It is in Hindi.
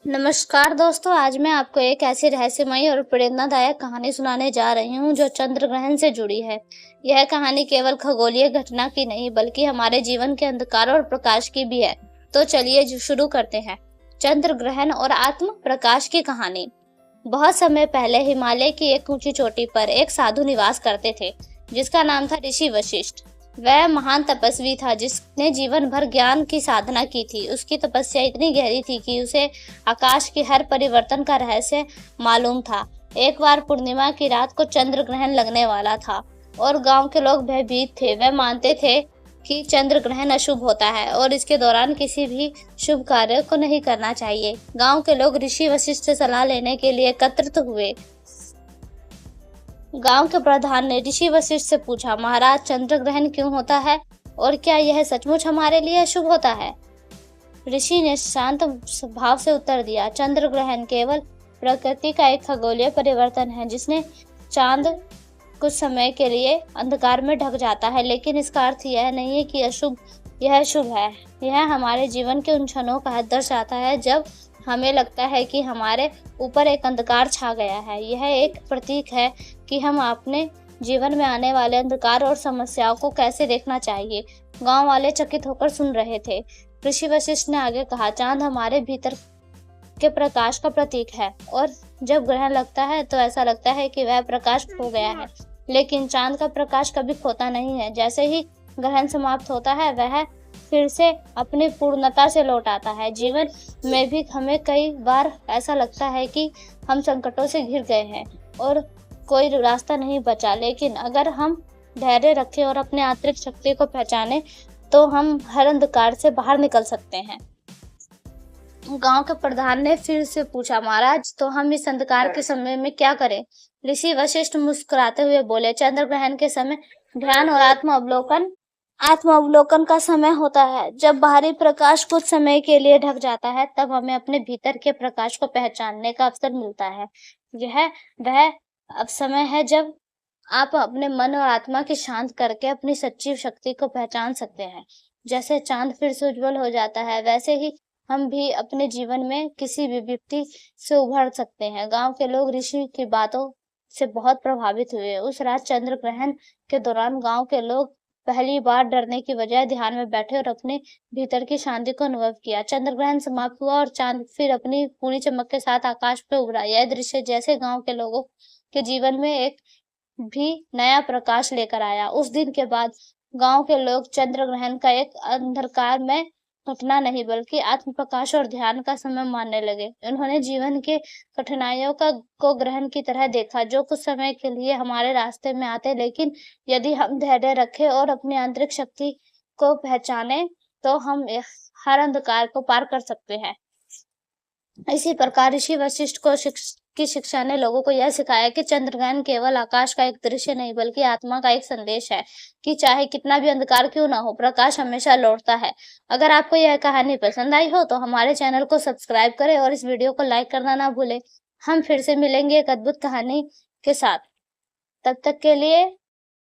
नमस्कार दोस्तों, आज मैं आपको एक ऐसी रहस्यमयी और प्रेरणादायक कहानी सुनाने जा रही हूँ जो चंद्र ग्रहण से जुड़ी है। यह कहानी केवल खगोलीय घटना की नहीं बल्कि हमारे जीवन के अंधकार और प्रकाश की भी है। तो चलिए शुरू करते हैं। चंद्र ग्रहण और आत्म प्रकाश की कहानी। बहुत समय पहले हिमालय की एक ऊंची चोटी पर एक साधु निवास करते थे जिसका नाम था ऋषि वशिष्ठ। वह महान तपस्वी था जिसने जीवन भर ज्ञान की साधना की थी। उसकी तपस्या इतनी गहरी थी कि उसे आकाश के हर परिवर्तन का रहस्य मालूम था। एक बार पूर्णिमा की रात को चंद्र ग्रहण लगने वाला था और गांव के लोग भयभीत थे। वह मानते थे कि चंद्र ग्रहण अशुभ होता है और इसके दौरान किसी भी शुभ कार्य को नहीं करना चाहिए। गांव के लोग ऋषि वशिष्ठ से सलाह लेने के लिए एकत्रित हुए। गांव के प्रधान ने ऋषि वशिष्ठ से पूछा, महाराज, चंद्र ग्रहण क्यों होता है और क्या यह सचमुच हमारे लिए अशुभ होता है? ऋषि ने शांत भाव से उत्तर दिया, चंद्र ग्रहण केवल प्रकृति का एक खगोलीय परिवर्तन है जिसने चांद कुछ समय के लिए अंधकार में ढक जाता है, लेकिन इसका अर्थ यह नहीं है कि यह शुभ है। यह हमारे जीवन के उन क्षणों का दर्शाता है जब हमें लगता है कि हमारे ऊपर एक अंधकार छा गया है। यह एक प्रतीक है कि हम अपने जीवन में आने वाले अंधकार और समस्याओं को कैसे देखना चाहिए। गांव वाले चकित होकर सुन रहे थे। ऋषि वशिष्ठ ने आगे कहा, चांद हमारे भीतर के प्रकाश का प्रतीक है और जब ग्रहण लगता है तो ऐसा लगता है कि वह प्रकाश खो गया है, लेकिन चांद का प्रकाश कभी खोता नहीं है। जैसे ही ग्रहण समाप्त होता है वह फिर से अपनी पूर्णता से लौट आता है। जीवन में भी हमें कई बार ऐसा लगता है कि हम संकटों से घिर गए हैं और कोई रास्ता नहीं बचा, लेकिन अगर हम धैर्य रखें और अपने आंतरिक शक्ति को पहचाने तो हम हर अंधकार से बाहर निकल सकते हैं। गांव के प्रधान ने फिर से पूछा, महाराज, तो हम इस अंधकार के समय में क्या करें? ऋषि वशिष्ठ मुस्कुराते हुए बोले, चंद्र ग्रहण के समय ध्यान और आत्म अवलोकन का समय होता है। जब बाहरी प्रकाश कुछ समय के लिए ढक जाता है तब हमें अपने भीतर के प्रकाश को पहचानने का अवसर मिलता है। यह वह अब समय है जब आप अपने मन और आत्मा की शांत करके अपनी सच्ची शक्ति को पहचान सकते हैं। जैसे चांद फिर से उज्जवल हो जाता है, वैसे ही हम भी अपने जीवन में किसी भी विपत्ति से उभर सकते हैं। गांव के लोग ऋषि की बातों से बहुत प्रभावित हुए। उस रात चंद्र ग्रहण के दौरान गांव के लोग पहली बार डरने की बजाय ध्यान में बैठे और अपने भीतर की शांति को अनुभव किया। चंद्र ग्रहण समाप्त हुआ और चांद फिर अपनी पूरी चमक के साथ आकाश पे उभरा। यह दृश्य जैसे गांव के लोगों के जीवन में एक भी नया प्रकाश लेकर आया। उस दिन के बाद गांव के लोग चंद्र ग्रहण का एक अंधकार में घटना नहीं बल्कि आत्म प्रकाश और ध्यान का समय मानने लगे। उन्होंने जीवन के कठिनाइयों को ग्रहण की तरह देखा जो कुछ समय के लिए हमारे रास्ते में आते, लेकिन यदि हम धैर्य रखें और अपनी आंतरिक शक्ति को पहचाने तो हम हर अंधकार को पार कर सकते हैं। इसी प्रकार ऋषि वशिष्ठ की शिक्षा ने लोगों को यह सिखाया कि चंद्रग्रहण केवल आकाश का एक दृश्य नहीं बल्कि आत्मा का एक संदेश है कि चाहे कितना भी अंधकार क्यों ना हो, प्रकाश हमेशा लौटता है। अगर आपको यह कहानी पसंद आई हो तो हमारे चैनल को सब्सक्राइब करें और इस वीडियो को लाइक करना ना भूलें। हम फिर से मिलेंगे एक अद्भुत कहानी के साथ। तब तक के लिए